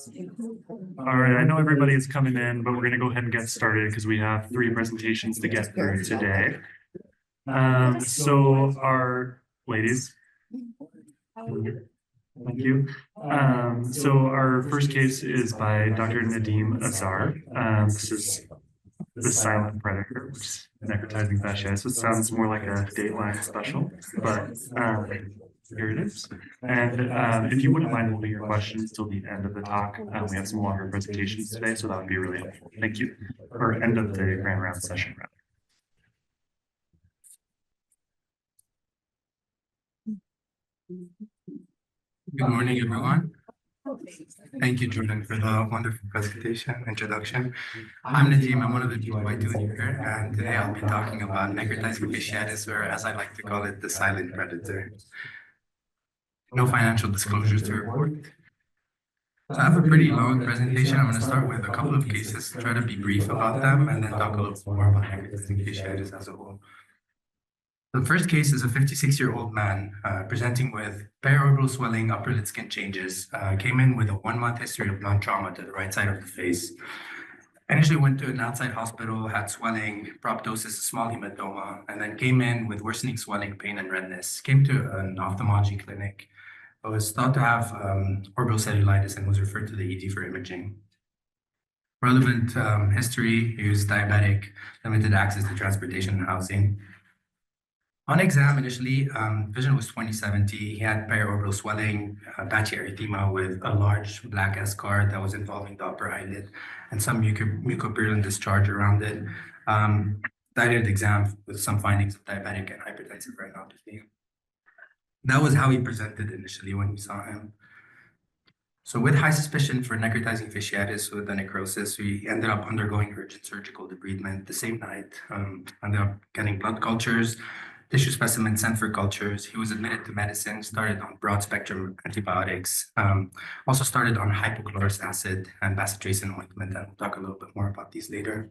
All right, I know everybody is coming in, but we're going to go ahead and get started because we have 3 presentations to get through today. So our ladies, thank you. So our first case is by Dr. Nadim Azar. This is the silent predator, which is necrotizing fasciitis. It sounds more like a Dateline special, but here it is. And if you wouldn't mind holding your questions till the end of the talk, we have some longer presentations today, so that would be really helpful. Thank you. Or end of the grand round session, rather. Good morning, everyone. Thank you, Jordan, for the wonderful presentation, introduction. I'm Nadim, I'm one of the people I do here, and today I'll be talking about necrotizing fasciitis, or as I like to call it, the silent predator. No financial disclosures to report. So I have a pretty long presentation. I'm going to start with a couple of cases, try to be brief about them, and then talk a little more about necrotizing fasciitis as a whole. The first case is a 56-year-old man presenting with periorbital swelling, upper lid skin changes, came in with a 1-month history of blunt trauma to the right side of the face. Initially went to an outside hospital, had swelling, proptosis, a small hematoma, and then came in with worsening swelling, pain, and redness. Came to an ophthalmology clinic, but was thought to have orbital cellulitis and was referred to the ED for imaging. Relevant history, he was diabetic, limited access to transportation and housing. On exam, initially, vision was 20/70. He had periorbital swelling, patchy erythema with a large black scar that was involving the upper eyelid and some mucopurulent discharge around it. Dilated exam with some findings of diabetic and hypertensive retinopathy. That was how he presented initially when we saw him. So with high suspicion for necrotizing fasciitis with the necrosis, we ended up undergoing urgent surgical debridement the same night. Ended up getting blood cultures, tissue specimens sent for cultures. He was admitted to medicine, started on broad spectrum antibiotics, also started on hypochlorous acid and bacitracin ointment, and we'll talk a little bit more about these later.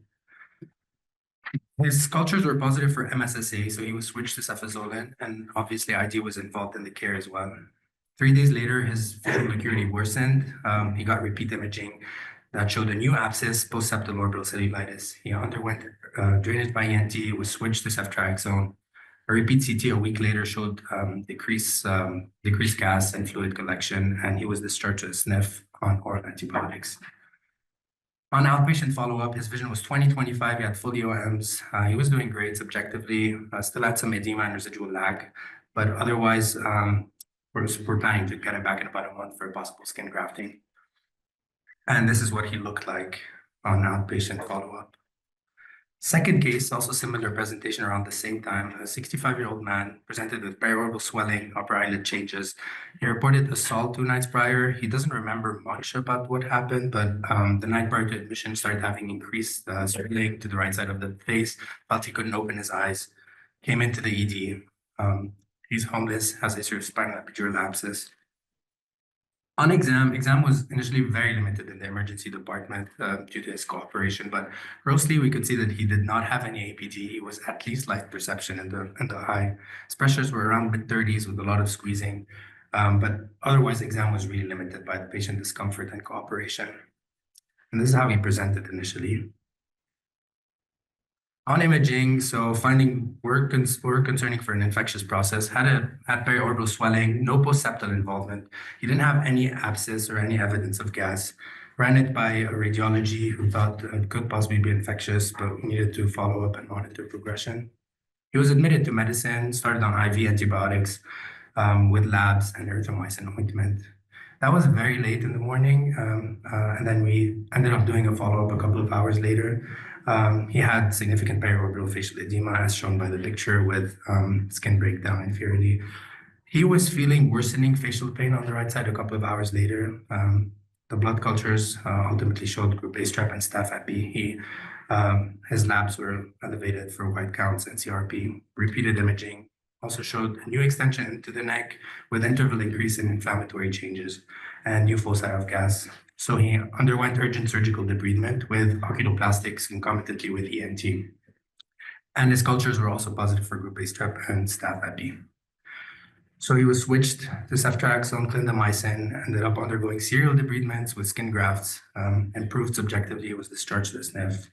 His cultures were positive for MSSA, so he was switched to cefazolin, and obviously ID was involved in the care as well. 3 days later, his visual acuity worsened. He got repeat imaging that showed a new abscess, post-septal orbital cellulitis. He underwent drainage by ENT, was switched to ceftriaxone. A repeat CT a week later showed decreased gas and fluid collection, and he was discharged to a SNF on oral antibiotics. On outpatient follow-up, his vision was 20/25. He had full EOMs. He was doing great subjectively, still had some edema and residual lag, but otherwise, we're planning to get him back in about a month for a possible skin grafting. And this is what he looked like on outpatient follow-up. Second case, also similar presentation around the same time. A 65-year-old man presented with periorbital swelling, upper eyelid changes. He reported assault 2 nights prior. He doesn't remember much about what happened, but the night prior to admission started having increased swelling to the right side of the face, felt he couldn't open his eyes, came into the ED. He's homeless, has a history of spinal epidural abscess. On exam was initially very limited in the emergency department due to his cooperation, but grossly we could see that he did not have any APD. He was at least light perception in the eye. His pressures were around mid-30s with a lot of squeezing, but otherwise exam was really limited by the patient discomfort and cooperation. And this is how he presented initially. On imaging, so finding were concerning for an infectious process, had periorbital swelling, no post-septal involvement. He didn't have any abscess or any evidence of gas. Ran it by a radiology who thought it could possibly be infectious, but needed to follow up and monitor progression. He was admitted to medicine, started on IV antibiotics with labs and erythromycin ointment. That was very late in the morning, and then we ended up doing a follow-up a couple of hours later. He had significant periorbital facial edema, as shown by the picture, with skin breakdown inferiorly. He was feeling worsening facial pain on the right side a couple of hours later. The blood cultures ultimately showed group A strep and staph epi. His labs were elevated for white counts and CRP. Repeated imaging also showed a new extension into the neck with interval increase in inflammatory changes and new foci of gas. So he underwent urgent surgical debridement with oculoplastics concomitantly with ENT. And his cultures were also positive for group A strep and staph epi. So he was switched to ceftriaxone, clindamycin, ended up undergoing serial debridements with skin grafts, and proved subjectively he was discharged to the SNF.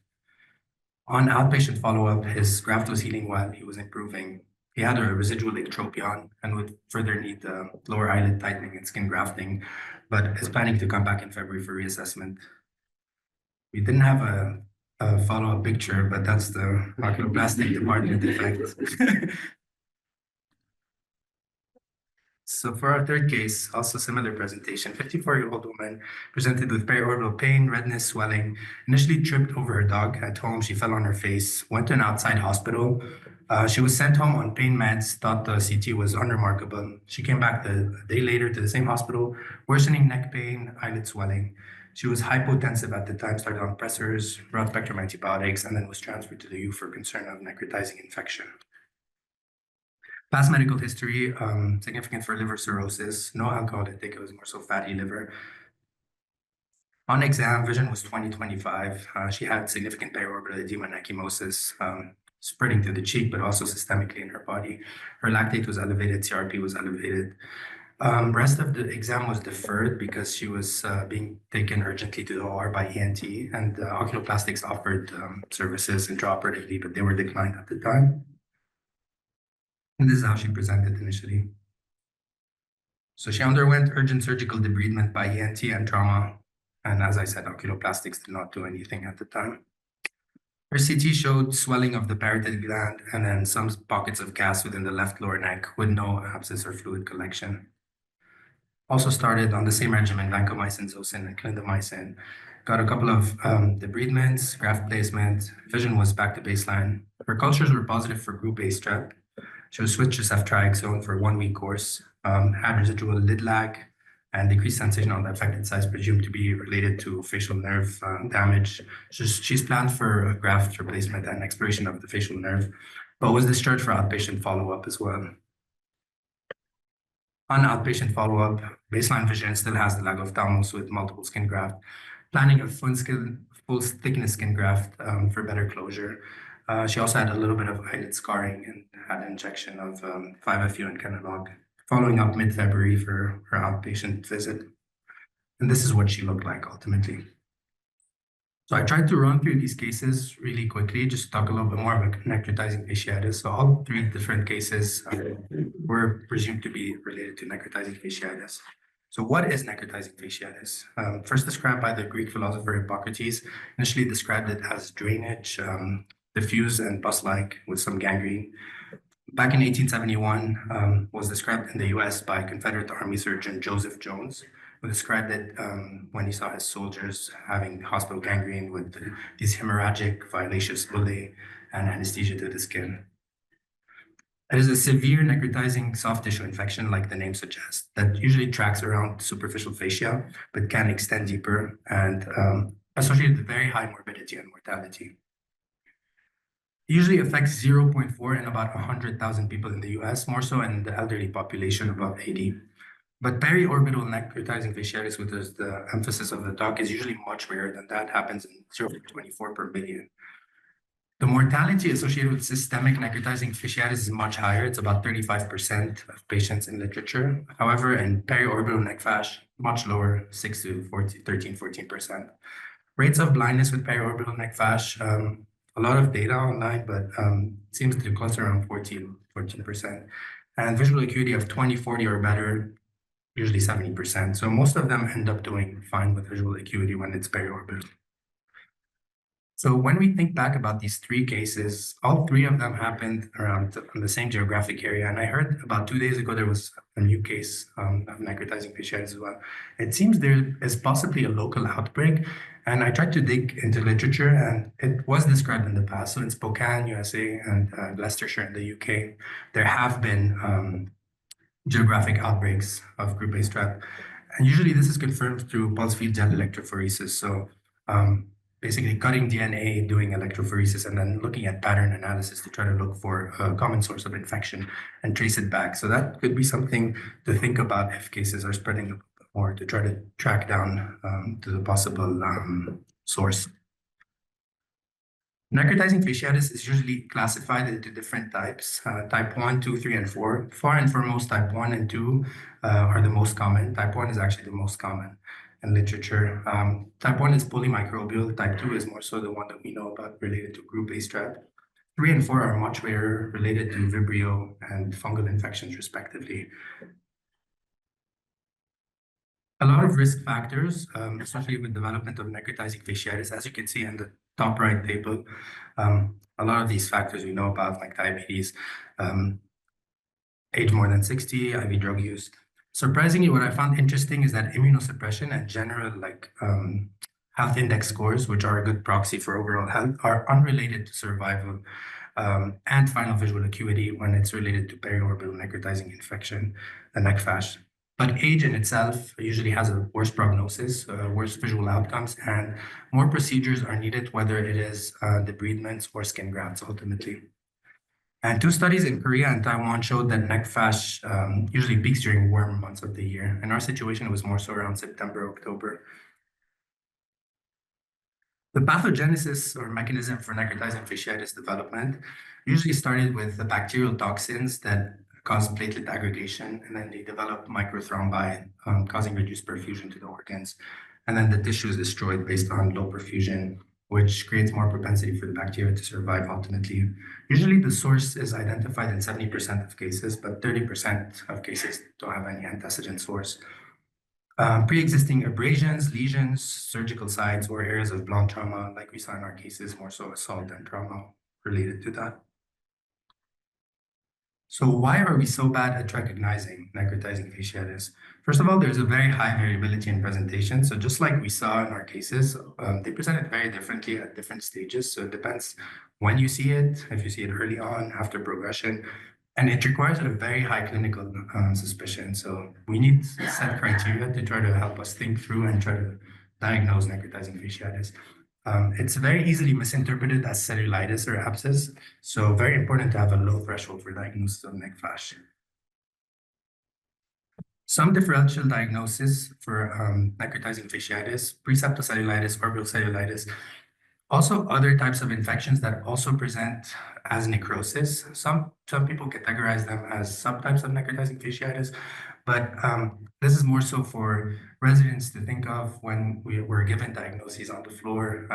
On outpatient follow-up, his graft was healing well, he was improving. He had a residual ectropion and would further need lower eyelid tightening and skin grafting, but is planning to come back in February for reassessment. We didn't have a follow-up picture, but that's the oculoplastic department effect. So for our third case, also similar presentation, 54-year-old woman presented with periorbital pain, redness, swelling, initially tripped over her dog at home. She fell on her face, went to an outside hospital. She was sent home on pain meds, thought the CT was unremarkable. She came back a day later to the same hospital, worsening neck pain, eyelid swelling. She was hypotensive at the time, started on pressors, broad-spectrum antibiotics, and then was transferred to the U for concern of necrotizing infection. Past medical history, significant for liver cirrhosis, no alcohol intake, it was more so fatty liver. On exam, vision was 20/25. She had significant periorbital edema and ecchymosis, spreading to the cheek, but also systemically in her body. Her lactate was elevated, CRP was elevated. Rest of the exam was deferred because she was being taken urgently to the OR by ENT, and oculoplastics offered services intraoperatively, but they were declined at the time. And this is how she presented initially. So she underwent urgent surgical debridement by ENT and trauma. And as I said, oculoplastics did not do anything at the time. Her CT showed swelling of the parotid gland and then some pockets of gas within the left lower neck with no abscess or fluid collection. Also started on the same regimen, vancomycin, zosyn, and clindamycin. Got a couple of debridements, graft placement. Vision was back to baseline. Her cultures were positive for group A strep. She was switched to ceftriaxone for a 1-week course, had residual lid lag, and decreased sensation on the affected size presumed to be related to facial nerve damage. She's planned for a graft replacement and exploration of the facial nerve, but was discharged for outpatient follow-up as well. On outpatient follow-up, baseline vision still has the lag of thalamus with multiple skin graft, planning a full thickness skin graft for better closure. She also had a little bit of eyelid scarring and had an injection of 5-FU and Kenalog, following up mid-February for her outpatient visit. And this is what she looked like ultimately. So I tried to run through these cases really quickly, just to talk a little bit more about necrotizing fasciitis. So all 3 different cases were presumed to be related to necrotizing fasciitis. So what is necrotizing fasciitis? First described by the Greek philosopher Hippocrates, initially described it as drainage, diffuse and pus-like with some gangrene. Back in 1871, was described in the US by Confederate Army surgeon Joseph Jones, who described it when he saw his soldiers having hospital gangrene with these hemorrhagic, violaceous bullae and anesthesia to the skin. It is a severe necrotizing soft tissue infection, like the name suggests, that usually tracks around superficial fascia, but can extend deeper and associated with very high morbidity and mortality. It usually affects 0.4 in about 100,000 people in the US, more so in the elderly population above 80. But periorbital necrotizing fasciitis, which is the emphasis of the talk, is usually much rarer than that, happens in 0.24 per million. The mortality associated with systemic necrotizing fasciitis is much higher. It's about 35% of patients in literature. However, in periorbital neck fasc, much lower, 6 to 14%. Rates of blindness with periorbital neck fasc, a lot of data online, but seems to cluster around 14%. And visual acuity of 20/40 or better, usually 70%. So most of them end up doing fine with visual acuity when it's periorbital. So when we think back about these 3 cases, all 3 of them happened around the same geographic area. And I heard about 2 days ago, there was a new case of necrotizing fasciitis as well. It seems there is possibly a local outbreak. And I tried to dig into literature, and it was described in the past. So in Spokane, USA, and Leicestershire in the UK, there have been geographic outbreaks of group A strep. And usually this is confirmed through pulse field gel electrophoresis. So basically cutting DNA, doing electrophoresis, and then looking at pattern analysis to try to look for a common source of infection and trace it back. So that could be something to think about if cases are spreading a little bit more, to try to track down to the possible source. Necrotizing fasciitis is usually classified into different types, type 1, 2, 3, and 4. Far and foremost, type 1 and 2 are the most common. Type 1 is actually the most common in literature. Type 1 is polymicrobial. Type 2 is more so the one that we know about related to group A strep. 3 and 4 are much rarer, related to Vibrio and fungal infections, respectively. A lot of risk factors, especially with development of necrotizing fasciitis, as you can see in the top right table. A lot of these factors we know about, like diabetes, age more than 60, IV drug use. Surprisingly, what I found interesting is that immunosuppression and general health index scores, which are a good proxy for overall health, are unrelated to survival and final visual acuity when it's related to periorbital necrotizing infection, the neck fash. But age in itself usually has a worse prognosis, worse visual outcomes, and more procedures are needed, whether it is debridements or skin grafts ultimately. And 2 studies in Korea and Taiwan showed that neck fash usually peaks during warm months of the year. In our situation, it was more so around September, October. The pathogenesis or mechanism for necrotizing fasciitis development usually started with the bacterial toxins that cause platelet aggregation, and then they develop microthrombi, causing reduced perfusion to the organs. And then the tissue is destroyed based on low perfusion, which creates more propensity for the bacteria to survive ultimately. Usually the source is identified in 70% of cases, but 30% of cases don't have any antecedent source. Pre-existing abrasions, lesions, surgical sites, or areas of blunt trauma, like we saw in our cases, more so assault and trauma related to that. So why are we so bad at recognizing necrotizing fasciitis? First of all, there's a very high variability in presentation. So just like we saw in our cases, they present it very differently at different stages. So it depends when you see it, if you see it early on, after progression, and it requires a very high clinical suspicion. So we need set criteria to try to help us think through and try to diagnose necrotizing fasciitis. It's very easily misinterpreted as cellulitis or abscess, so very important to have a low threshold for diagnosis of neck fash. Some differential diagnosis for necrotizing fasciitis, preseptocellulitis, orbital cellulitis, also other types of infections that also present as necrosis. Some people categorize them as subtypes of necrotizing fasciitis, but this is more so for residents to think of when we were given diagnoses on the floor.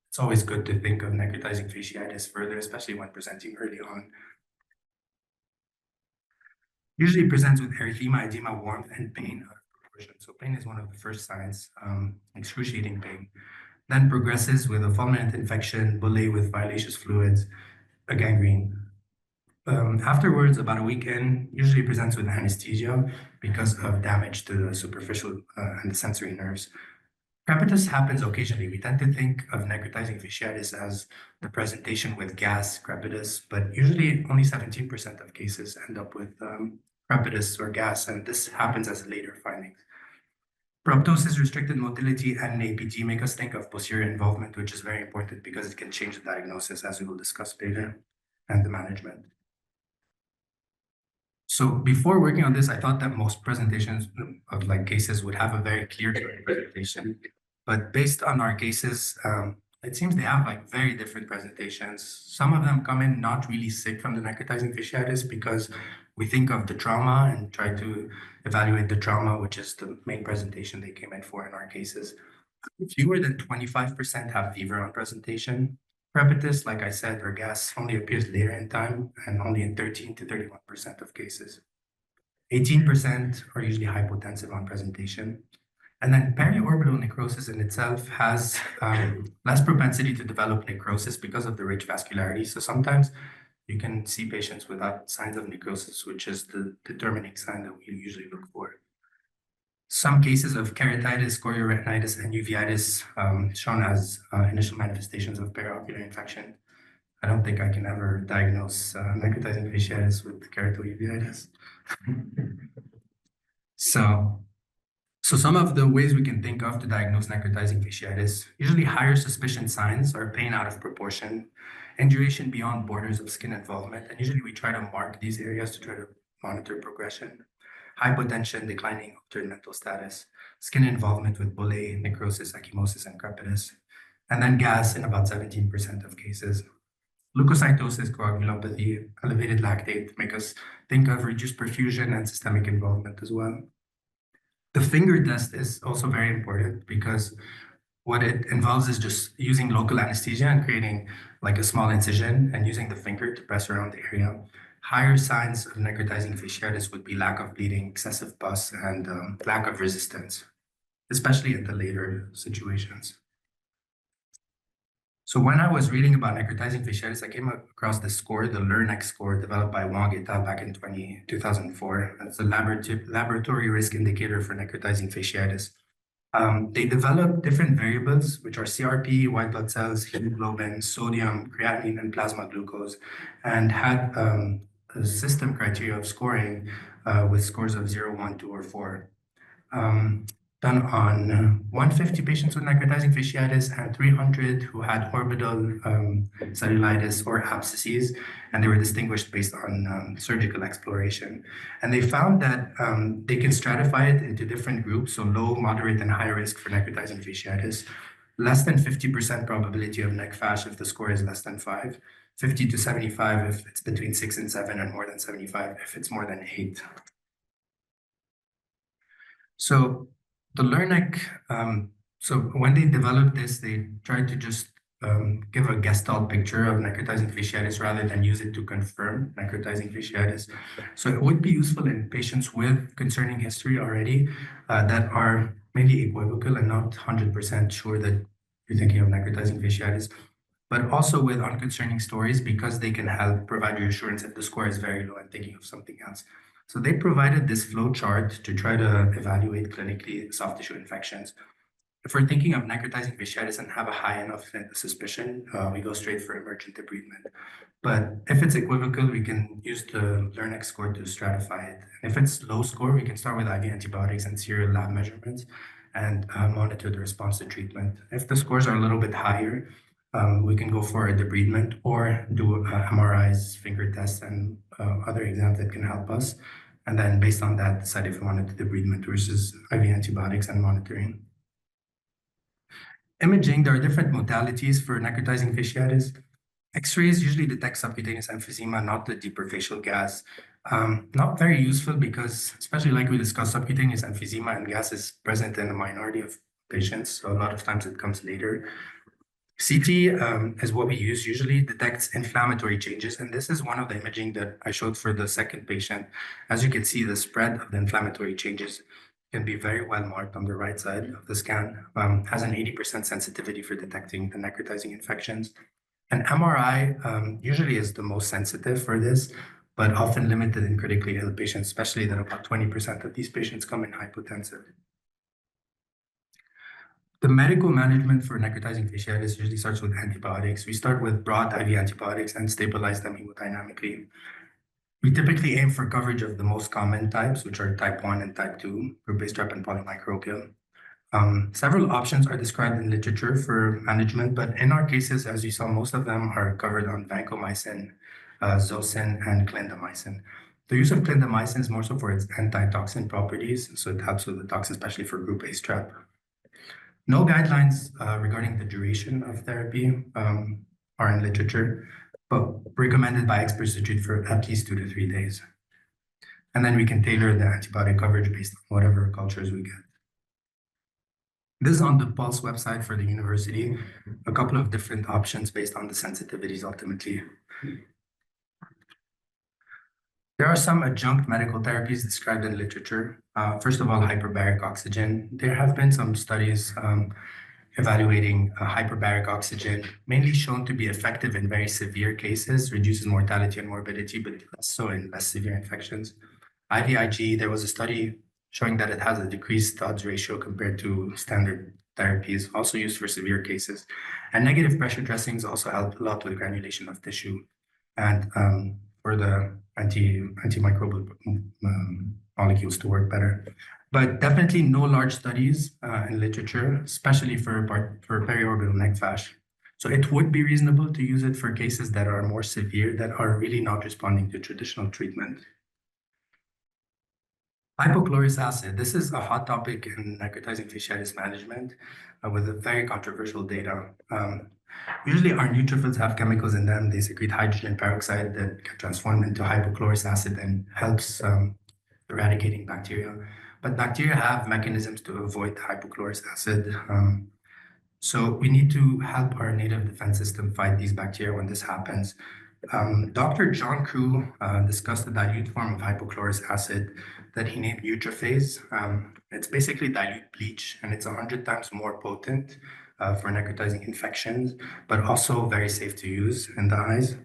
It's always good to think of necrotizing fasciitis further, especially when presenting early on. Usually presents with erythema, edema, warmth, and pain out of proportion. So pain is one of the first signs, excruciating pain. Then progresses with a fulminant infection, bullae with violaceous fluids, a gangrene. Afterwards, about a week in, usually presents with anesthesia because of damage to the superficial and the sensory nerves. Crepitus happens occasionally. We tend to think of necrotizing fasciitis as the presentation with gas crepitus, but usually only 17% of cases end up with crepitus or gas, and this happens as later findings. Proptosis, restricted motility, and APT make us think of posterior involvement, which is very important because it can change the diagnosis, as we will discuss later, and the management. So before working on this, I thought that most presentations of cases would have a very clear presentation, but based on our cases, it seems they have very different presentations. Some of them come in not really sick from the necrotizing fasciitis because we think of the trauma and try to evaluate the trauma, which is the main presentation they came in for in our cases. Fewer than 25% have fever on presentation. Crepitus, like I said, or gas only appears later in time and only in 13 to 31% of cases. 18% are usually hypotensive on presentation. And then periorbital necrosis in itself has less propensity to develop necrosis because of the rich vascularity. So sometimes you can see patients without signs of necrosis, which is the determining sign that we usually look for. Some cases of keratitis, chorioretinitis, and uveitis shown as initial manifestations of periocular infection. I don't think I can ever diagnose necrotizing fasciitis with keratouveitis. So some of the ways we can think of to diagnose necrotizing fasciitis, usually higher suspicion signs are pain out of proportion, induration beyond borders of skin involvement, and usually we try to mark these areas to try to monitor progression. Hypotension, declining altered mental status, skin involvement with bullae, necrosis, ecchymosis, and crepitus. and then gas in about 17% of cases. Leukocytosis, coagulopathy, elevated lactate make us think of reduced perfusion and systemic involvement as well. The finger test is also very important because what it involves is just using local anesthesia and creating like a small incision and using the finger to press around the area. Higher signs of necrotizing fasciitis would be lack of bleeding, excessive pus, and lack of resistance, especially in the later situations. So when I was reading about necrotizing fasciitis, I came across the score, the LearnX score, developed by Wang et al. Back in 2004. It's a laboratory risk indicator for necrotizing fasciitis. They developed different variables, which are CRP, white blood cells, hemoglobin, sodium, creatinine, and plasma glucose, and had a system criteria of scoring with scores of 0, 1, 2, or 4. Done on 150 patients with necrotizing fasciitis and 300 who had orbital cellulitis or abscesses, and they were distinguished based on surgical exploration. And they found that they can stratify it into different groups, so low, moderate, and high risk for necrotizing fasciitis. Less than 50% probability of nec fasc if the score is less than 5, 50 to 75 if it's between 6 and 7, and more than 75 if it's more than 8. So the LearnX, so when they developed this, they tried to just give a gestalt picture of necrotizing fasciitis rather than use it to confirm necrotizing fasciitis. So it would be useful in patients with concerning history already that are maybe equivocal and not 100% sure that you're thinking of necrotizing fasciitis, but also with unconcerning stories because they can help provide reassurance if the score is very low and thinking of something else. So they provided this flow chart to try to evaluate clinically soft tissue infections. If we're thinking of necrotizing fasciitis and have a high enough suspicion, we go straight for emergent debridement. But if it's equivocal, we can use the LearnX score to stratify it. And if it's low score, we can start with IV antibiotics and serial lab measurements and monitor the response to treatment. If the scores are a little bit higher, we can go for a debridement or do MRIs, finger tests, and other exams that can help us. And then based on that, decide if we want to do debridement versus IV antibiotics and monitoring. Imaging, there are different modalities for necrotizing fasciitis. X-rays usually detect subcutaneous emphysema, not the deeper facial gas. Not very useful because, especially like we discussed, subcutaneous emphysema and gas is present in a minority of patients. So a lot of times it comes later. CT is what we use, usually detects inflammatory changes. And this is one of the imaging that I showed for the second patient. As you can see, the spread of the inflammatory changes can be very well marked on the right side of the scan, has an 80% sensitivity for detecting the necrotizing infections. And MRI usually is the most sensitive for this, but often limited in critically ill patients, especially that about 20% of these patients come in hypotensive. The medical management for necrotizing fasciitis usually starts with antibiotics. We start with broad IV antibiotics and stabilize them hemodynamically. We typically aim for coverage of the most common types, which are type 1 and type 2, group-based strep and polymicrobial. Several options are described in literature for management, but in our cases, as you saw, most of them are covered on vancomycin, zosyn, and clindamycin. The use of clindamycin is more so for its antitoxin properties, so it helps with the toxin, especially for group A strep. No guidelines regarding the duration of therapy are in literature, but recommended by experts to treat for at least 2 to 3 days. And then we can tailor the antibiotic coverage based on whatever cultures we get. This is on the Pulse website for the university, a couple of different options based on the sensitivities ultimately. There are some adjunct medical therapies described in literature. First of all, hyperbaric oxygen. There have been some studies evaluating hyperbaric oxygen, mainly shown to be effective in very severe cases, reduces mortality and morbidity, but less so in less severe infections. IVIG, there was a study showing that it has a decreased odds ratio compared to standard therapies, also used for severe cases. And negative pressure dressings also help a lot with granulation of tissue and for the antimicrobial molecules to work better. But definitely no large studies in literature, especially for periorbital nec fasc. So it would be reasonable to use it for cases that are more severe, that are really not responding to traditional treatment. Hypochlorous acid. This is a hot topic in necrotizing fasciitis management with a very controversial data. Usually our neutrophils have chemicals in them. They secrete hydrogen peroxide that get transformed into hypochlorous acid and helps eradicating bacteria. But bacteria have mechanisms to avoid the hypochlorous acid. So we need to help our native defense system fight these bacteria when this happens. Dr. John Crew discussed a dilute form of hypochlorous acid that he named Neutrophase. It's basically dilute bleach, and it's 100 times more potent for necrotizing infections, but also very safe to use in the eyes.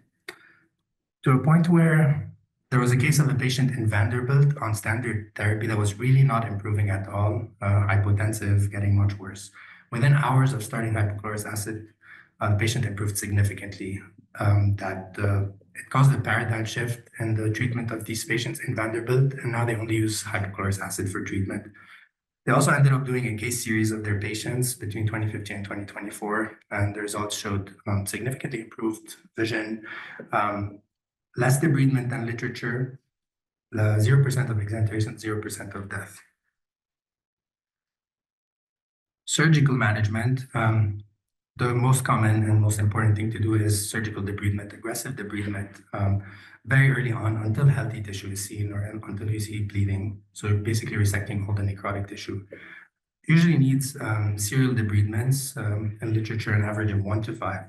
To a point where there was a case of a patient in Vanderbilt on standard therapy that was really not improving at all, hypotensive, getting much worse. Within hours of starting hypochlorous acid, the patient improved significantly. It caused a paradigm shift in the treatment of these patients in Vanderbilt, and now they only use hypochlorous acid for treatment. They also ended up doing a case series of their patients between 2015 and 2024, and the results showed significantly improved vision, less debridement than literature, 0% of exenteration, 0% of death. Surgical management. The most common and most important thing to do is surgical debridement, aggressive debridement, very early on until healthy tissue is seen or until you see bleeding. So basically resecting all the necrotic tissue. Usually needs serial debridements in literature, an average of 1 to 5.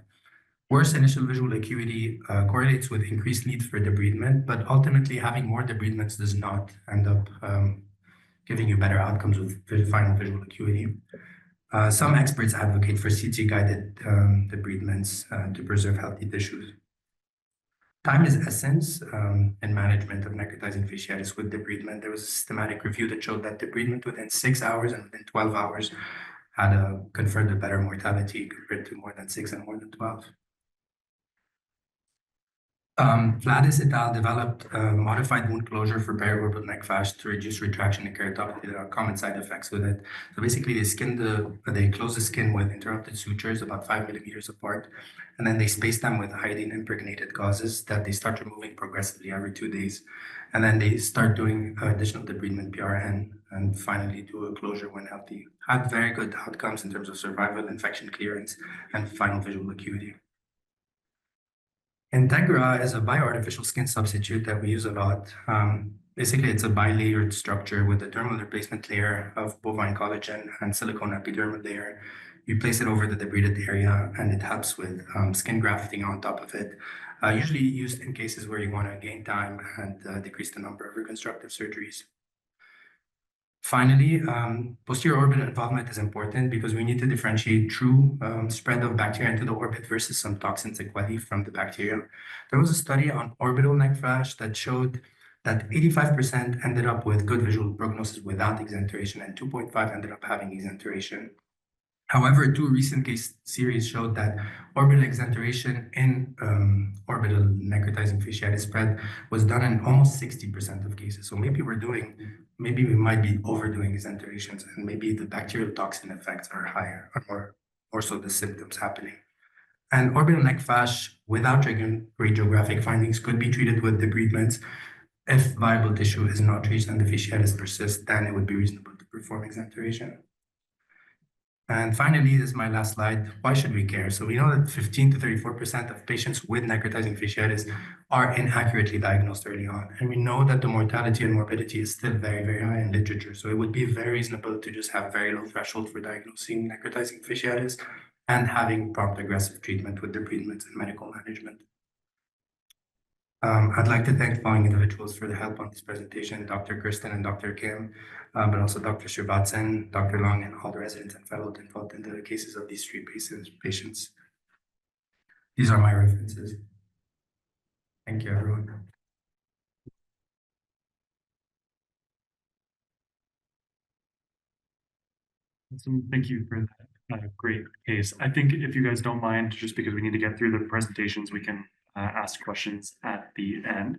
Worse initial visual acuity correlates with increased need for debridement, but ultimately having more debridements does not end up giving you better outcomes with final visual acuity. Some experts advocate for CT-guided debridements to preserve healthy tissues. Time is essence in management of necrotizing fasciitis with debridement. There was a systematic review that showed that debridement within 6 hours and within 12 hours had conferred a better mortality compared to more than 6 and more than 12. Flatus et al. Developed modified wound closure for periorbital neck fascia to reduce retraction and keratopathy. There are common side effects with it. So basically, they close the skin with interrupted sutures about 5 millimeters apart, and then they space them with iodine impregnated gauzes that they start removing progressively every 2 days, and then they start doing additional debridement PRN, and finally do a closure when healthy. Had very good outcomes in terms of survival, infection clearance, and final visual acuity. Integra is a bioartificial skin substitute that we use a lot. Basically, it's a bilayered structure with a dermal replacement layer of bovine collagen and silicone epidermal layer. You place it over the debrided area, and it helps with skin grafting on top of it. Usually used in cases where you want to gain time and decrease the number of reconstructive surgeries. Finally, posterior orbital involvement is important because we need to differentiate true spread of bacteria into the orbit versus some toxin sequelae from the bacteria. There was a study on orbital neck fascia that showed that 85% ended up with good visual prognosis without exenteration, and 2.5 ended up having exenteration. However, 2 recent case series showed that orbital exenteration in orbital necrotizing fasciitis spread was done in almost 60% of cases. So maybe we might be overdoing exenterations, and maybe the bacterial toxin effects are higher, or more so the symptoms happening. And orbital neck fascia without radiographic findings could be treated with debridements. If viable tissue is not reached and the fasciitis persists, then it would be reasonable to perform exenteration. And finally, this is my last slide. Why should we care? So we know that 15 to 34% of patients with necrotizing fasciitis are inaccurately diagnosed early on. And we know that the mortality and morbidity is still very, very high in literature. So it would be very reasonable to just have very low threshold for diagnosing necrotizing fasciitis and having prompt aggressive treatment with debridements and medical management. I'd like to thank the following individuals for the help on this presentation: Dr. Kirsten and Dr. Kim, but also Dr. Srivatsan, Dr. Long, and all the residents and fellows involved in the cases of these 3 patients. These are my references. Thank you, everyone. Awesome. Thank you for that great case. I think if you guys don't mind, just because we need to get through the presentations, we can ask questions at the end.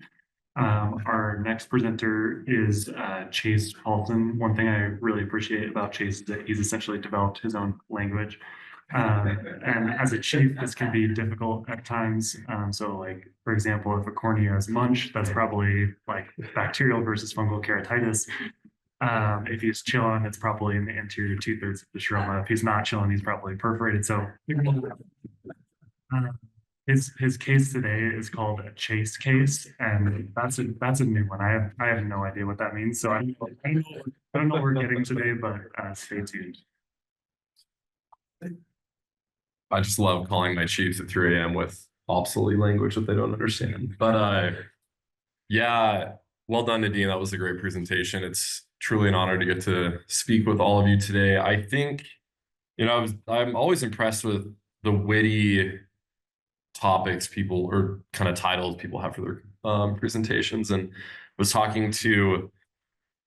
Our next presenter is Chase Paulson. One thing I really appreciate about Chase is that he's essentially developed his own language. And as a chief, this can be difficult at times. So like, for example, if a cornea is munch, that's probably like bacterial versus fungal keratitis. If he's chilling, it's probably in the anterior two-thirds of the stroma. If he's not chilling, he's probably perforated. So uh, his case today is called a chase case, and that's a new one. I have no idea what that means. So I don't know what we're getting today, but stay tuned. I just love calling my chiefs at 3 a.m. with obsolete language that they don't understand. But yeah, well done, Nadim. That was a great presentation. It's truly an honor to get to speak with all of you today. I think, I'm always impressed with the witty topics people or kind of titles people have for their presentations, and was talking to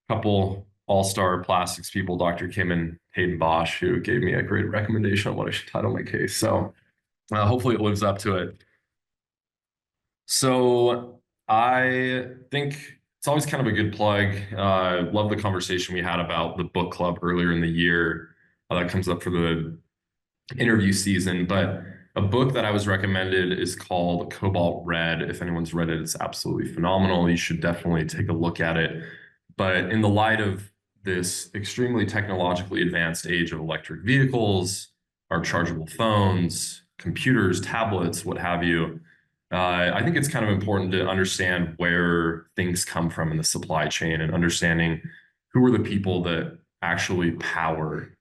a couple all-star plastics people, Dr. Kim and Hayden Bosch, who gave me a great recommendation on what I should title my case. So hopefully it lives up to it. So I think it's always kind of a good plug. Love the conversation we had about the book club earlier in the year. That comes up for the interview season, but a book that I was recommended is called Cobalt Red. If anyone's read it, it's absolutely phenomenal. You should definitely take a look at it. But in the light of this extremely technologically advanced age of electric vehicles, our chargeable phones, computers, tablets, what have you, I think it's kind of important to understand where things come from in the supply chain and understanding who are the people that actually power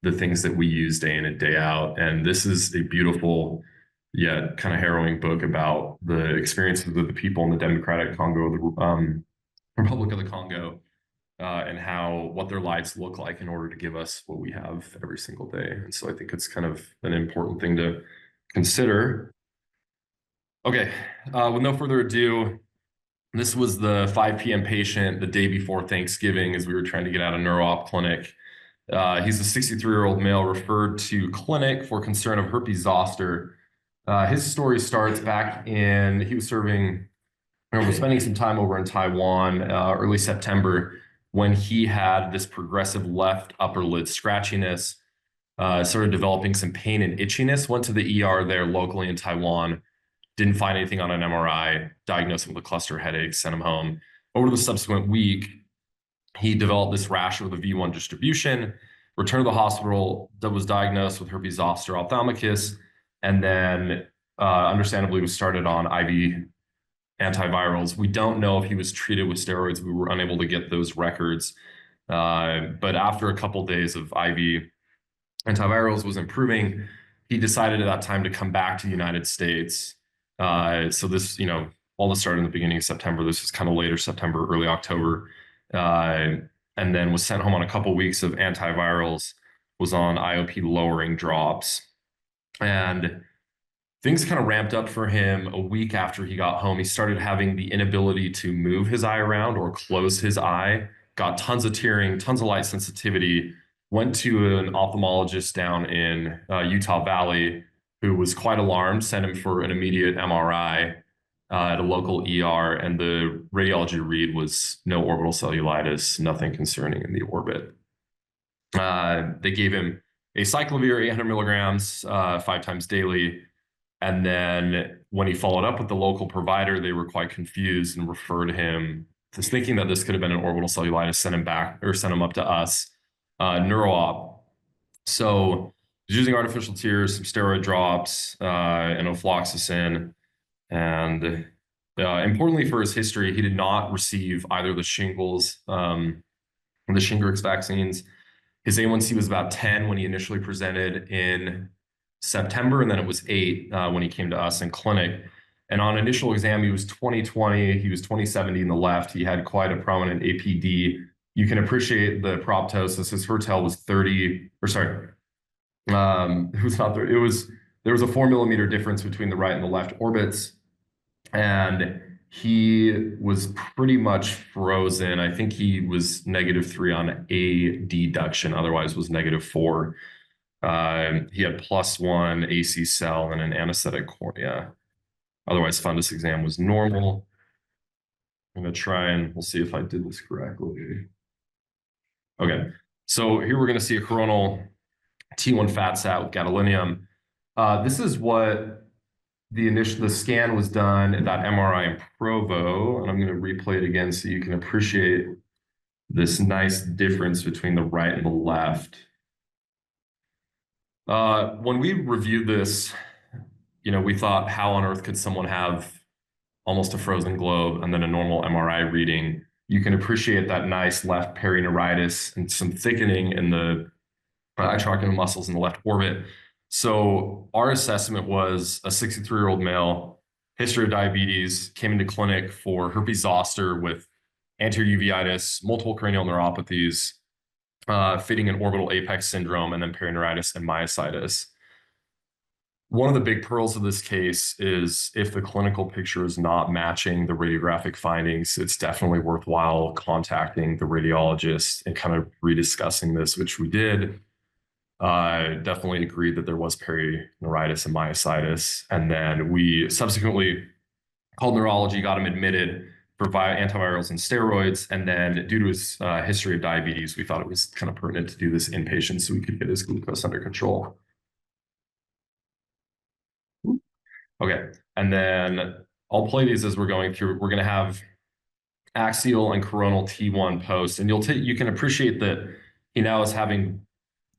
the things that we use day in and day out. And this is a beautiful yet kind of harrowing book about the experiences of the people in the Democratic Congo, the Republic of the Congo, and what their lives look like in order to give us what we have every single day. And so I think it's kind of an important thing to consider. Okay, with no further ado, this was the 5 p.m. patient the day before Thanksgiving as we were trying to get out of neuro-op clinic. He's a 63-year-old male referred to clinic for concern of herpes zoster. His story starts back he was spending some time over in Taiwan early September when he had this progressive left upper lid scratchiness, started developing some pain and itchiness, went to the ER there locally in Taiwan, didn't find anything on an MRI, diagnosed him with a cluster headache, sent him home. Over the subsequent week, he developed this rash with a V1 distribution, returned to the hospital, that was diagnosed with herpes zoster ophthalmicus, and then understandably was started on IV antivirals. We don't know if he was treated with steroids. We were unable to get those records. But after a couple of days of IV antivirals was improving, he decided at that time to come back to the United States. So this, all this started in the beginning of September. This was kind of later September, early October. And then was sent home on a couple of weeks of antivirals, was on IOP lowering drops. And things kind of ramped up for him a week after he got home. He started having the inability to move his eye around or close his eye, got tons of tearing, tons of light sensitivity, went to an ophthalmologist down in Utah Valley who was quite alarmed, sent him for an immediate MRI at a local ER, and the radiology read was no orbital cellulitis, nothing concerning in the orbit. They gave him acyclovir, 800 milligrams, 5 times daily. And then when he followed up with the local provider, they were quite confused and referred him, just thinking that this could have been an orbital cellulitis, sent him up to us, neuro-op. So he's using artificial tears, some steroid drops, and ofloxacin. And importantly for his history, he did not receive either the shingles, the Shingrix vaccines. His A1C was about 10 when he initially presented in September, and then it was 8 when he came to us in clinic. And on initial exam, he was 20/20. He was 20/70 in the left. He had quite a prominent APD. You can appreciate the proptosis. His Hertel was 30, or sorry, it was not 30. There was a 4 millimeter difference between the right and the left orbits. And he was pretty much frozen. I think he was -3 on a deduction, otherwise was -4. He had +1 AC cell and an anesthetic cornea. Otherwise, fundus exam was normal. I'm going to try and we'll see if I did this correctly. Okay, so here we're going to see a coronal T1 fat sat with gadolinium. This is what the scan was done at that MRI in Provo, and I'm going to replay it again so you can appreciate this nice difference between the right and the left. When we reviewed this, we thought, how on earth could someone have almost a frozen globe and then a normal MRI reading? You can appreciate that nice left perineuritis and some thickening in the icroaquinal muscles in the left orbit. So our assessment was a 63-year-old male, history of diabetes, came into clinic for herpes zoster with anterior uveitis, multiple cranial neuropathies, fitting in orbital apex syndrome, and then perineuritis and myositis. One of the big pearls of this case is if the clinical picture is not matching the radiographic findings, it's definitely worthwhile contacting the radiologist and kind of rediscussing this, which we did. Definitely agreed that there was perineuritis and myositis. And then we subsequently called neurology, got him admitted for antivirals and steroids. And then due to his history of diabetes, we thought it was kind of pertinent to do this inpatient so we could get his glucose under control. Okay, and then I'll play these as we're going through. We're going to have axial and coronal T1 post, and you can appreciate that he now is having.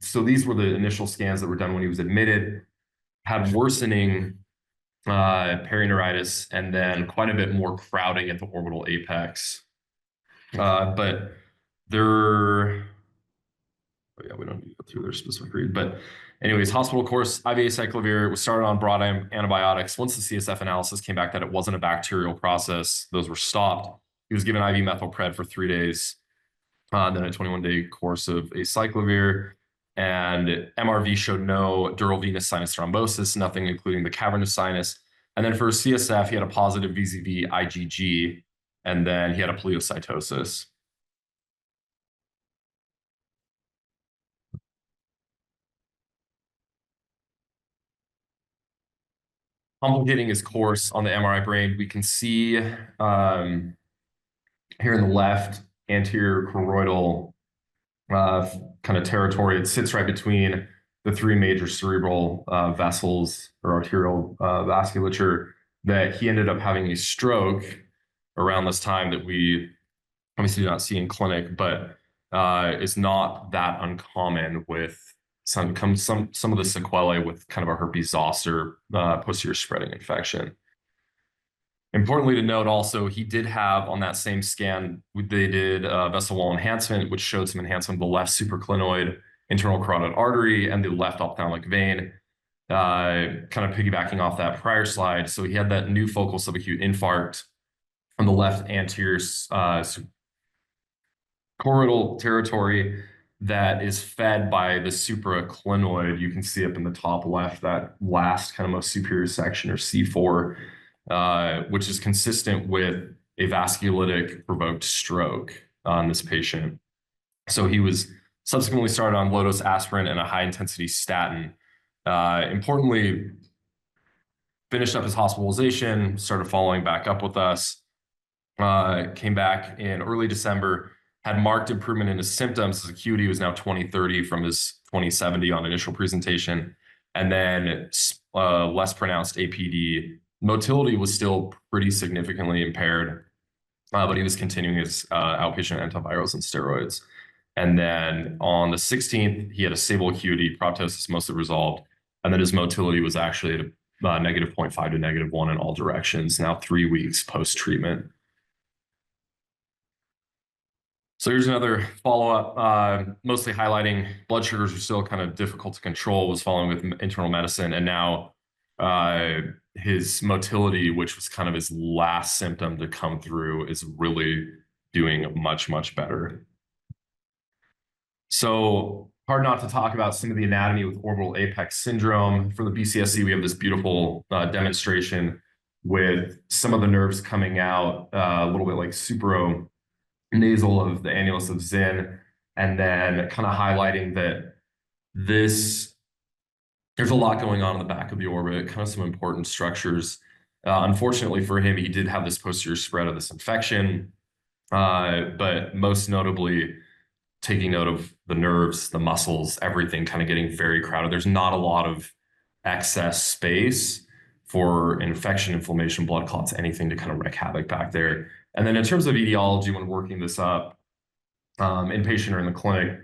So these were the initial scans that were done when he was admitted. Had worsening perineuritis, and then quite a bit more crowding at the orbital apex. But there. Oh yeah, we don't need to go through their specific read, but anyways, hospital course, IV acyclovir was started on broad antibiotics. Once the CSF analysis came back that it wasn't a bacterial process, those were stopped. He was given IV methylpred for 3 days, then a 21-day course of acyclovir, and MRV showed no dural venous sinus thrombosis, nothing including the cavernous sinus. And then for CSF, he had a positive VZV IgG, and then he had a pleocytosis. Complicating his course on the MRI brain, we can see here in the left anterior choroidal kind of territory. It sits right between the 3 major cerebral vessels or arterial vasculature, that he ended up having a stroke around this time that we obviously do not see in clinic, but is not that uncommon with some of the sequelae with kind of a herpes zoster posterior spreading infection. Importantly to note also, he did have on that same scan, they did vessel wall enhancement, which showed some enhancement of the left supraclinoid internal carotid artery and the left ophthalmic vein, kind of piggybacking off that prior slide. So he had that new focal subacute infarct on the left anterior choroidal territory that is fed by the supraclinoid. You can see up in the top left, that last kind of most superior section, or C4, which is consistent with a vasculitic provoked stroke on this patient. So he was subsequently started on low-dose aspirin and a high-intensity statin. Importantly, finished up his hospitalization, started following back up with us, came back in early December, had marked improvement in his symptoms. His acuity was now 20/30 from his 20/70 on initial presentation, and then less pronounced APD. Motility was still pretty significantly impaired, but he was continuing his outpatient antivirals and steroids. And then on the 16th, he had a stable acuity, proptosis mostly resolved, and then his motility was actually at a -0.5 to -1 in all directions, now 3 weeks post-treatment. So here's another follow-up, mostly highlighting blood sugars are still kind of difficult to control, was following with internal medicine, and now his motility, which was kind of his last symptom to come through, is really doing much, much better. So hard not to talk about some of the anatomy with orbital apex syndrome. For the BCSC, we have this beautiful demonstration with some of the nerves coming out a little bit like supranasal of the annulus of Zinn, and then kind of highlighting that there's a lot going on in the back of the orbit, kind of some important structures. Unfortunately for him, he did have this posterior spread of this infection, but most notably, taking note of the nerves, the muscles, everything kind of getting very crowded. There's not a lot of excess space for infection, inflammation, blood clots, anything to kind of wreak havoc back there. And then in terms of etiology, when working this up, inpatient or in the clinic.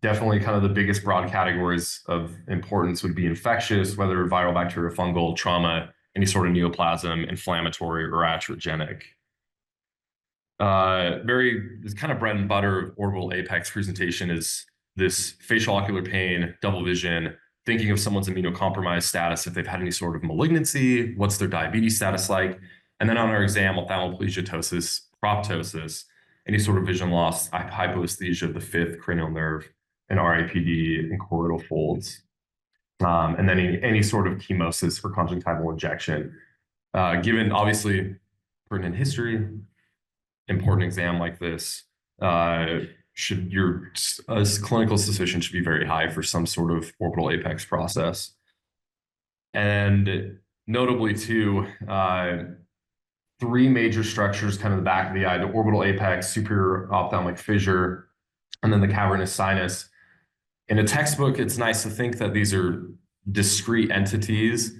Definitely kind of the biggest broad categories of importance would be infectious, whether viral, bacterial, fungal, trauma, any sort of neoplasm, inflammatory, or iatrogenic. This kind of bread and butter of orbital apex presentation is this facial ocular pain, double vision, thinking of someone's immunocompromised status, if they've had any sort of malignancy, what's their diabetes status like, and then on our exam, ophthalmoplegia, ptosis, proptosis, any sort of vision loss, hypoesthesia of the fifth cranial nerve, and RAPD and choroidal folds. And then any sort of chemosis for conjunctival injection. Given obviously pertinent history, important exam like this, your clinical suspicion should be very high for some sort of orbital apex process. And notably too, three major structures kind of the back of the eye: the orbital apex, superior ophthalmic fissure, and then the cavernous sinus. In a textbook, it's nice to think that these are discrete entities.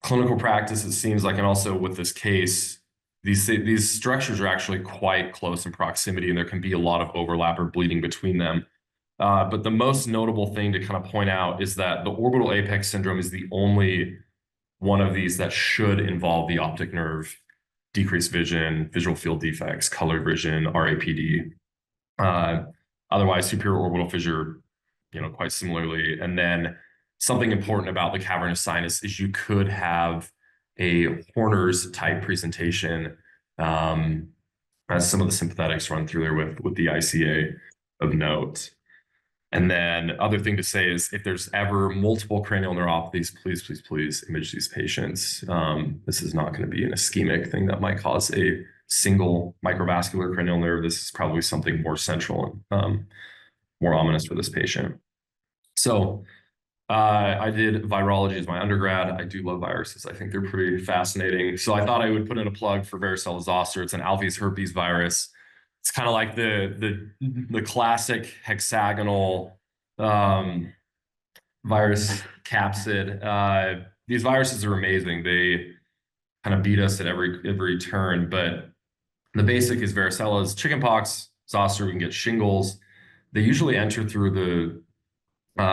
Clinical practice, it seems like, and also with this case, these structures are actually quite close in proximity, and there can be a lot of overlap or bleeding between them. But the most notable thing to kind of point out is that the orbital apex syndrome is the only one of these that should involve the optic nerve, decreased vision, visual field defects, colored vision, RAPD. Otherwise, superior orbital fissure, quite similarly. And then something important about the cavernous sinus is you could have a Horner's type presentation, as some of the sympathetics run through there with the ICA of note. And then other thing to say is if there's ever multiple cranial neuropathies, please image these patients. This is not going to be an ischemic thing that might cause a single microvascular cranial nerve. This is probably something more central and more ominous for this patient. So I did virology as my undergrad. I do love viruses. I think they're pretty fascinating. So I thought I would put in a plug for varicella zoster. It's an alves herpes virus. It's kind of like the classic hexagonal virus capsid. These viruses are amazing. They kind of beat us at every turn, but the basic is varicella is chickenpox, zoster, we can get shingles. They usually enter through the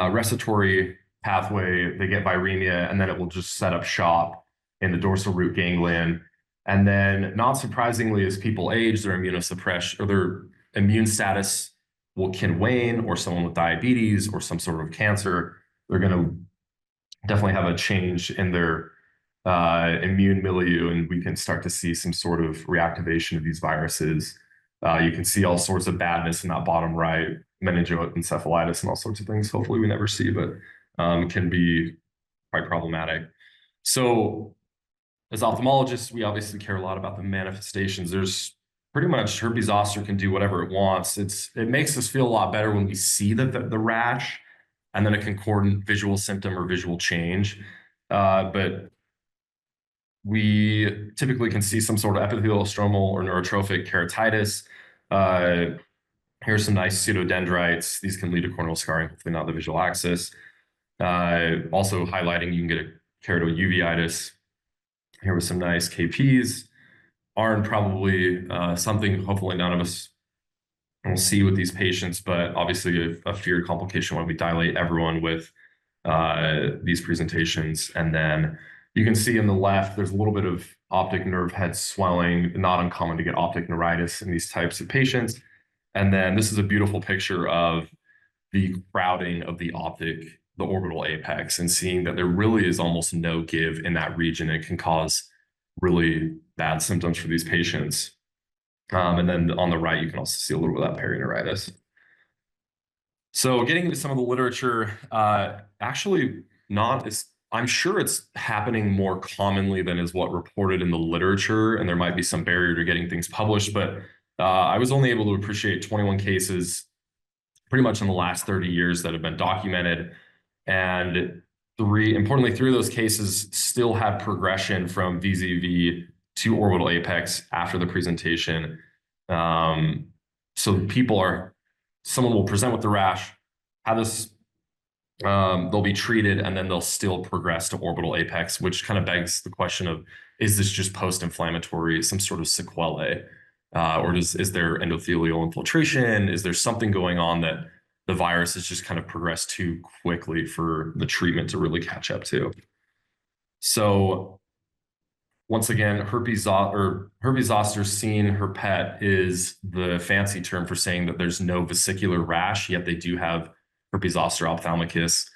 respiratory pathway. They get viremia, and then it will just set up shop in the dorsal root ganglion. And then, not surprisingly, as people age, their immunosuppression or their immune status can wane, or someone with diabetes or some sort of cancer, they're going to definitely have a change in their immune milieu, and we can start to see some sort of reactivation of these viruses. You can see all sorts of badness in that bottom right, meningoencephalitis and all sorts of things. Hopefully we never see, but can be quite problematic. So as ophthalmologists, we obviously care a lot about the manifestations. There's pretty much herpes zoster can do whatever it wants. It makes us feel a lot better when we see the rash and then a concordant visual symptom or visual change. But we typically can see some sort of epithelial stromal or neurotrophic keratitis. Here's some nice pseudodendrites. These can lead to corneal scarring, hopefully not the visual axis. Also highlighting you can get a keratouveitis. Here was some nice KPs. ARN probably something hopefully none of us will see with these patients, but obviously a feared complication when we dilate everyone with these presentations. And then you can see in the left, there's a little bit of optic nerve head swelling, not uncommon to get optic neuritis in these types of patients. And then this is a beautiful picture of the crowding of the orbital apex, and seeing that there really is almost no give in that region. It can cause really bad symptoms for these patients. And then on the right, you can also see a little bit of that perineuritis. So getting into some of the literature, actually not as, I'm sure it's happening more commonly than is what reported in the literature, and there might be some barrier to getting things published, but I was only able to appreciate 21 cases pretty much in the last 30 years that have been documented. And importantly, three of those cases still had progression from VZV to orbital apex after the presentation. So someone will present with the rash, have this, they'll be treated, and then they'll still progress to orbital apex, which kind of begs the question of, is this just post-inflammatory, some sort of sequelae? Or is there endothelial infiltration? Is there something going on that the virus has just kind of progressed too quickly for the treatment to really catch up to? So once again, herpes zoster seen herpet is the fancy term for saying that there's no vesicular rash, yet they do have herpes zoster ophthalmicus.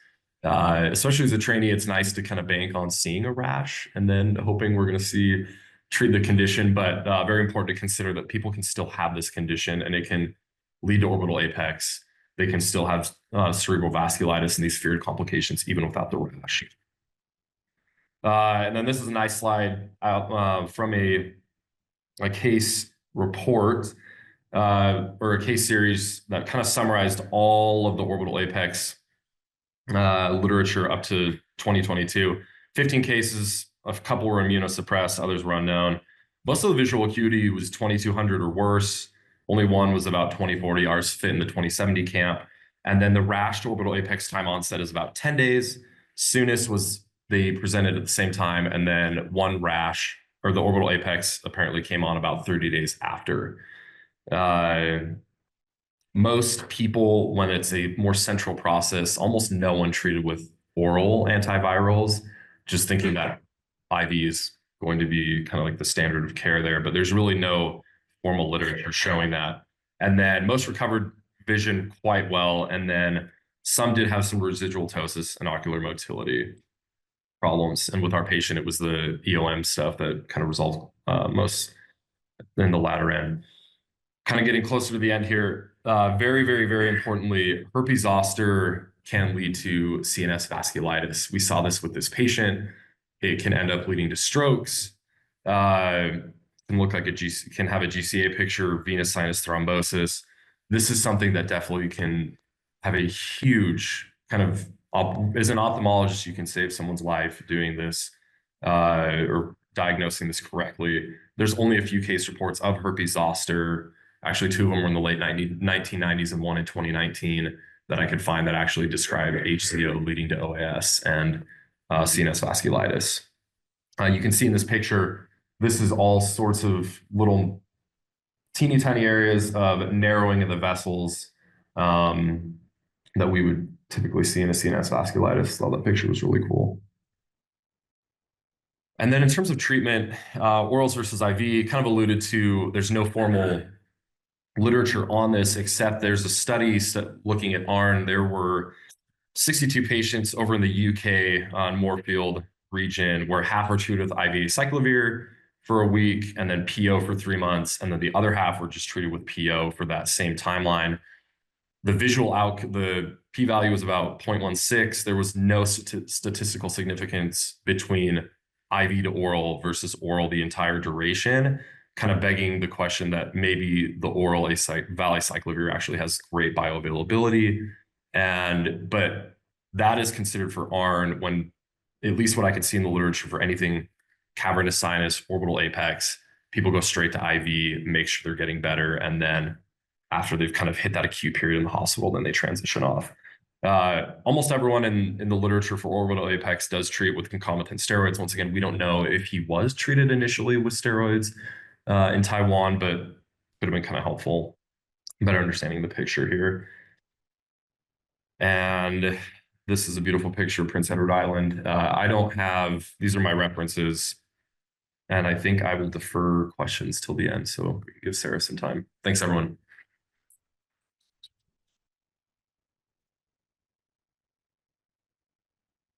Especially as a trainee, it's nice to kind of bank on seeing a rash and then hoping we're going to treat the condition. But very important to consider that people can still have this condition and it can lead to orbital apex. They can still have cerebral vasculitis and these feared complications even without the rash. And then this is a nice slide from a case report or a case series that kind of summarized all of the orbital apex literature up to 2022. 15 cases, a couple were immunosuppressed, others were unknown. Most of the visual acuity was 2200 or worse. Only one was about 2040. Ours fit in the 2070 camp. And then the rash to orbital apex time onset is about 10 days. Soonest was they presented at the same time, and then one rash or the orbital apex apparently came on about 30 days after. Most people, when it's a more central process, almost no one treated with oral antivirals, just thinking that IV is going to be kind of like the standard of care there, but there's really no formal literature showing that. And then most recovered vision quite well, and then some did have some residual ptosis and ocular motility problems. And with our patient, it was the EOM stuff that kind of resolved most in the latter end. Kind of getting closer to the end here. Very, very, very importantly, herpes zoster can lead to CNS vasculitis. We saw this with this patient. It can end up leading to strokes. Can look like can have a GCA picture, venous sinus thrombosis. This is something that definitely can have a huge kind of, as an ophthalmologist, you can save someone's life doing this or diagnosing this correctly. There's only a few case reports of herpes zoster. Actually, 2 of them were in the late 1990s and 1 in 2019 that I could find that actually describe HCO leading to OAS and CNS vasculitis. You can see in this picture, this is all sorts of little teeny tiny areas of narrowing of the vessels that we would typically see in a CNS vasculitis. So that picture was really cool. And then in terms of treatment, orals versus IV, kind of alluded to, there's no formal literature on this, except there's a study looking at ARN. There were 62 patients over in the UK on Moorfield region where half were treated with IV cyclovir for a week and then PO for 3 months. And then the other half were just treated with PO for that same timeline. The p-value was about 0.16. There was no statistical significance between IV to oral versus oral the entire duration, kind of begging the question that maybe the oral valacyclovir actually has great bioavailability. But that is considered for ARN when, at least what I could see in the literature for anything cavernous sinus, orbital apex, people go straight to IV, make sure they're getting better, and then after they've kind of hit that acute period in the hospital, then they transition off. Almost everyone in the literature for orbital apex does treat with concomitant steroids. Once again, we don't know if he was treated initially with steroids in Taiwan, but could have been kind of helpful, better understanding the picture here. And this is a beautiful picture of Prince Edward Island. I don't have, these are my references, and I think I will defer questions till the end, so give Sara some time. Thanks, everyone.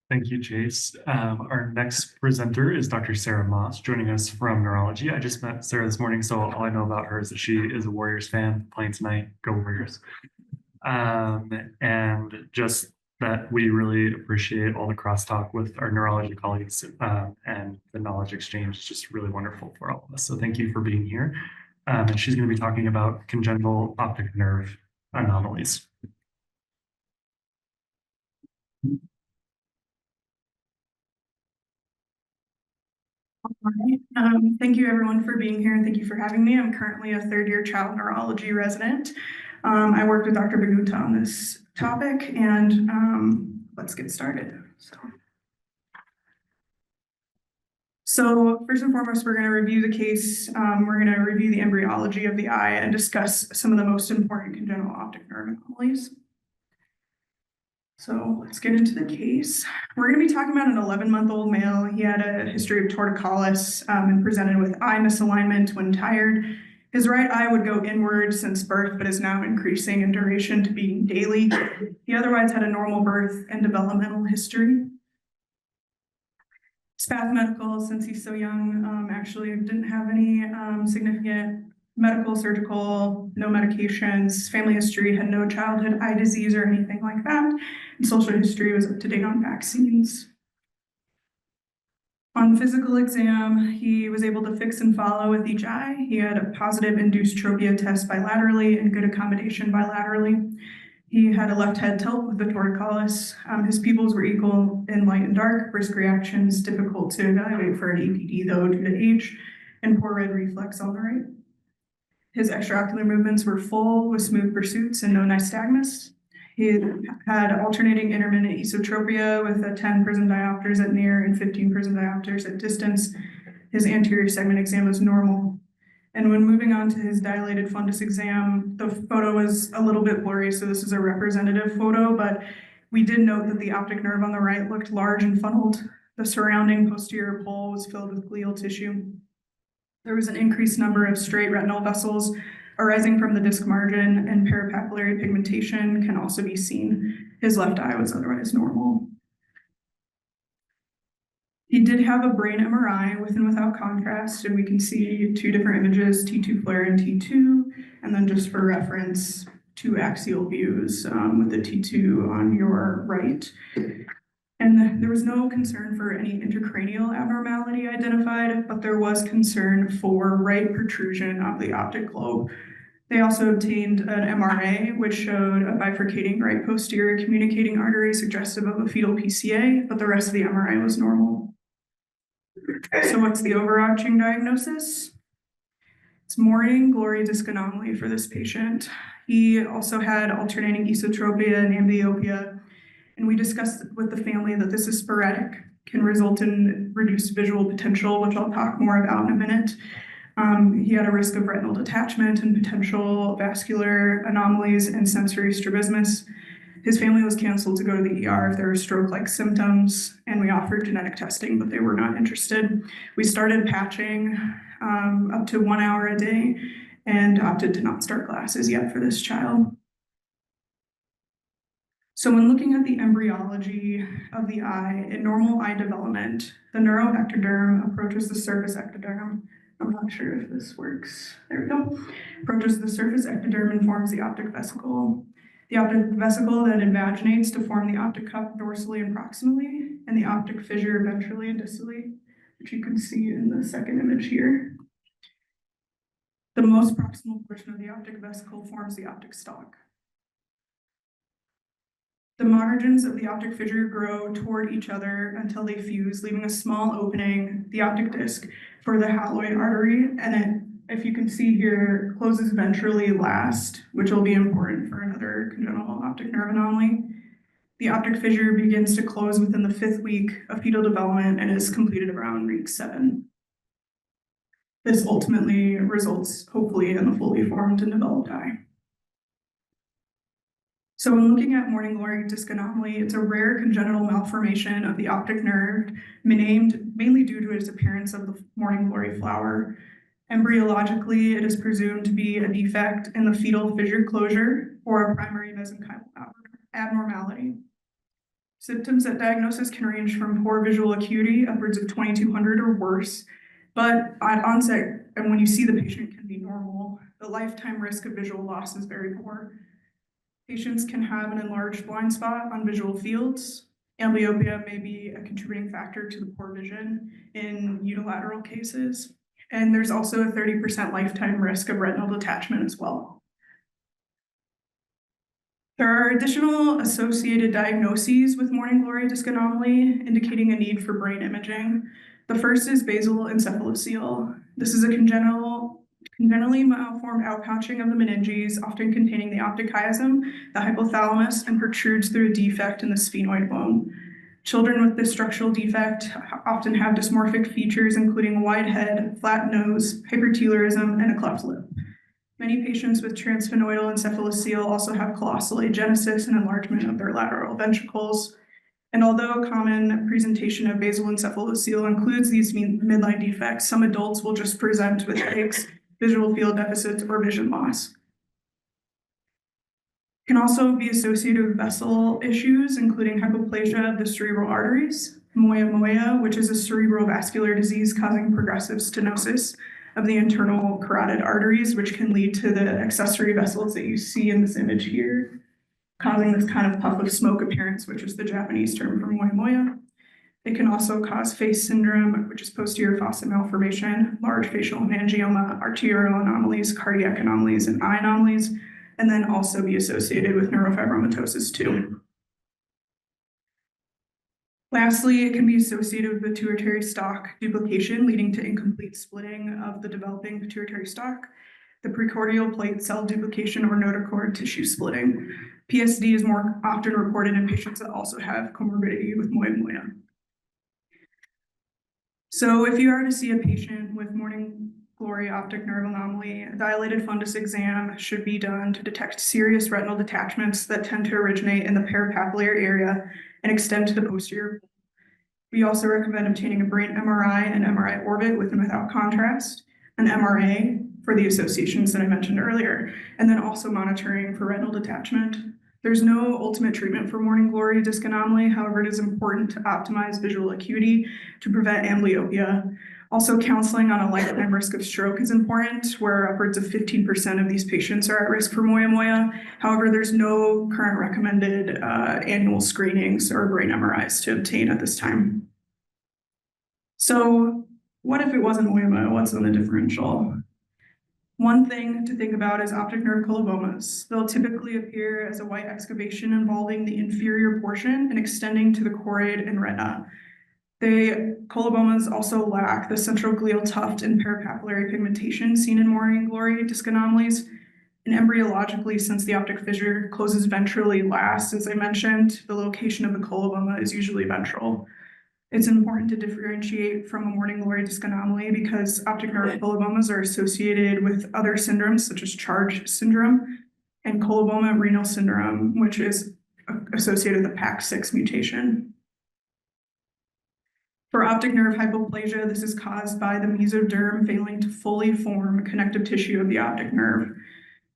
Thank you, Chase. Our next presenter is Dr. Sara Moss, joining us from neurology. I just met Sara this morning, so all I know about her is that she is a Warriors fan, playing tonight. Go Warriors. And just that we really appreciate all the crosstalk with our neurology colleagues, and the knowledge exchange is just really wonderful for all of us. So thank you for being here. And she's going to be talking about congenital optic nerve anomalies. Thank you everyone for being here and thank you for having me. I'm currently a third-year child neurology resident. I worked with Dr. Bagunta on this topic, and let's get started. So first and foremost, we're going to review the case. We're going to review the embryology of the eye and discuss some of the most important congenital optic nerve anomalies. So let's get into the case. We're going to be talking about an 11-month-old male. He had a history of torticollis and presented with eye misalignment when tired. His right eye would go inward since birth, but is now increasing in duration to being daily. He otherwise had a normal birth and developmental history. Spath medical, since he's so young, actually didn't have any significant medical, surgical, no medications. Family history had no childhood eye disease or anything like that. And social history was up to date on vaccines. On physical exam, he was able to fix and follow with each eye. He had a positive induced tropia test bilaterally and good accommodation bilaterally. He had a left head tilt with the torticollis. His pupils were equal in light and dark, brisk reactions, difficult to evaluate for an APD though due to age, and poor red reflex on the right. His extraocular movements were full with smooth pursuits and no nystagmus. He had alternating intermittent esotropia with a 10 prism diopters at near and 15 prism diopters at distance. His anterior segment exam was normal. And when moving on to his dilated fundus exam, the photo was a little bit blurry, so this is a representative photo, but we did note that the optic nerve on the right looked large and funneled. The surrounding posterior pole was filled with glial tissue. There was an increased number of straight retinal vessels arising from the disc margin, and parapapillary pigmentation can also be seen. His left eye was otherwise normal. He did have a brain MRI with and without contrast, and we can see two different images, T2 flare and T2, and then just for reference, two axial views with the T2 on your right. And there was no concern for any intracranial abnormality identified, but there was concern for right protrusion of the optic globe. They also obtained an MRA, which showed a bifurcating right posterior communicating artery suggestive of a fetal PCA, but the rest of the MRI was normal. So what's the overarching diagnosis? It's morning glory disc anomaly for this patient. He also had alternating esotropia and amblyopia, and we discussed with the family that this is sporadic, can result in reduced visual potential, which I'll talk more about in a minute. He had a risk of retinal detachment and potential vascular anomalies and sensory strabismus. His family was canceled to go to the ER if there were stroke-like symptoms, and we offered genetic testing, but they were not interested. We started patching up to 1 hour a day and opted to not start classes yet for this child. So when looking at the embryology of the eye, in normal eye development, the neuroectoderm approaches the surface ectoderm. I'm not sure if this works. There we go. Approaches the surface ectoderm and forms the optic vesicle. The optic vesicle then invaginates to form the optic cup dorsally and proximally, and the optic fissure ventrally and distally, which you can see in the second image here. The most proximal portion of the optic vesicle forms the optic stalk. The margins of the optic fissure grow toward each other until they fuse, leaving a small opening, the optic disc, for the haloid artery, and it, if you can see here, closes ventrally last, which will be important for another congenital optic nerve anomaly. The optic fissure begins to close within the 5th week of fetal development and is completed around week 7. This ultimately results, hopefully, in a fully formed and developed eye. So when looking at morning glory disc anomaly, it's a rare congenital malformation of the optic nerve, named mainly due to its appearance of the morning glory flower. Embryologically, it is presumed to be a defect in the fetal fissure closure or a primary mesenchymal abnormality. Symptoms at diagnosis can range from poor visual acuity, upwards of 2200 or worse, but at onset, and when you see the patient can be normal, the lifetime risk of visual loss is very poor. Patients can have an enlarged blind spot on visual fields. Amblyopia may be a contributing factor to the poor vision in unilateral cases. And there's also a 30% lifetime risk of retinal detachment as well. There are additional associated diagnoses with morning glory disc anomaly, indicating a need for brain imaging. The first is basal encephalocele. This is a congenitally malformed outpouching of the meninges, often containing the optic chiasm, the hypothalamus, and protrudes through a defect in the sphenoid bone. Children with this structural defect often have dysmorphic features, including a wide head, flat nose, hypertelorism, and a cleft lip. Many patients with transsphenoidal encephalocele also have colossal agenesis and enlargement of their lateral ventricles. And although common presentation of basal encephalocele includes these midline defects, some adults will just present with headaches, visual field deficits, or vision loss. Can also be associated with vessel issues, including hypoplasia of the cerebral arteries, moyamoya, which is a cerebral vascular disease causing progressive stenosis of the internal carotid arteries, which can lead to the accessory vessels that you see in this image here, causing this kind of puff of smoke appearance, which is the Japanese term for moyamoya. It can also cause face syndrome, which is posterior fossa malformation, large facial hemangioma, arterial anomalies, cardiac anomalies, and eye anomalies, and then also be associated with neurofibromatosis too. Lastly, it can be associated with pituitary stalk duplication, leading to incomplete splitting of the developing pituitary stalk, the precordial plate cell duplication, or notochord tissue splitting. PSD is more often reported in patients that also have comorbidity with moyamoya. So if you are to see a patient with morning glory optic nerve anomaly, a dilated fundus exam should be done to detect serious retinal detachments that tend to originate in the parapapillary area and extend to the posterior. We also recommend obtaining a brain MRI and MRI orbit with and without contrast, an MRA for the associations that I mentioned earlier, and then also monitoring for retinal detachment. There's no ultimate treatment for morning glory disc anomaly. However, it is important to optimize visual acuity to prevent amblyopia. Also, counseling on a lifetime risk of stroke is important, where upwards of 15% of these patients are at risk for moyamoya. However, there's no current recommended annual screenings or brain MRIs to obtain at this time. So what if it wasn't moyamoya? What's on the differential? One thing to think about is optic nerve colobomas. They'll typically appear as a white excavation involving the inferior portion and extending to the choroid and retina. The colobomas also lack the central glial tuft and parapapillary pigmentation seen in morning glory disc anomalies. And embryologically, since the optic fissure closes ventrally last, as I mentioned, the location of the coloboma is usually ventral. It's important to differentiate from a morning glory disc anomaly because optic nerve colobomas are associated with other syndromes such as Charge syndrome and coloboma renal syndrome, which is associated with a PAX6 mutation. For optic nerve hypoplasia, this is caused by the mesoderm failing to fully form connective tissue of the optic nerve.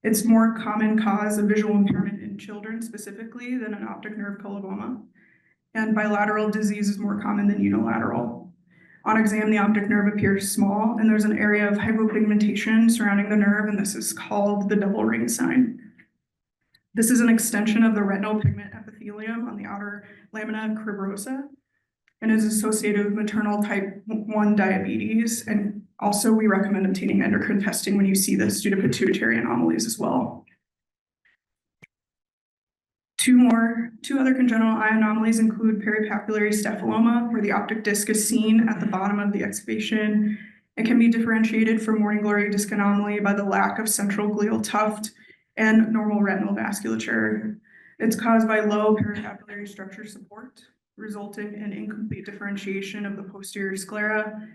It's more common cause of visual impairment in children specifically than an optic nerve coloboma. And bilateral disease is more common than unilateral. On exam, the optic nerve appears small, and there's an area of hypopigmentation surrounding the nerve, and this is called the double ring sign. This is an extension of the retinal pigment epithelium on the outer lamina cribrosa, and is associated with maternal type 1 diabetes. And also we recommend obtaining endocrine testing when you see this due to pituitary anomalies as well. Two other congenital eye anomalies include peripapillary staphylomas, where the optic disc is seen at the bottom of the excavation. It can be differentiated from morning glory disc anomaly by the lack of central glial tuft and normal retinal vasculature. It's caused by low peripapillary structure support, resulting in incomplete differentiation of the posterior sclera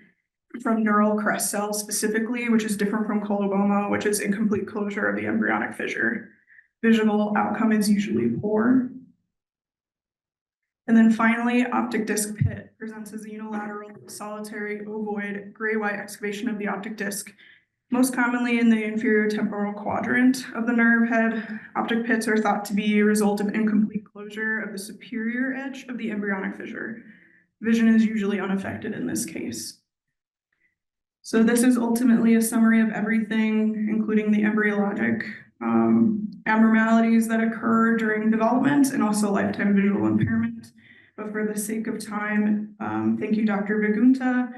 from neural crest cells specifically, which is different from coloboma, which is incomplete closure of the embryonic fissure. Visual outcome is usually poor. And then finally, optic disc pit presents as a unilateral, solitary, ovoid, gray-white excavation of the optic disc, most commonly in the inferior temporal quadrant of the nerve head. Optic pits are thought to be a result of incomplete closure of the superior edge of the embryonic fissure. Vision is usually unaffected in this case. So this is ultimately a summary of everything, including the embryologic abnormalities that occur during development and also lifetime visual impairment. But for the sake of time, thank you, Dr. Vigunta.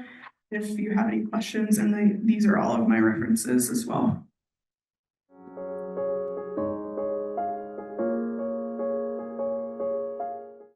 If you have any questions, and these are all of my references as well.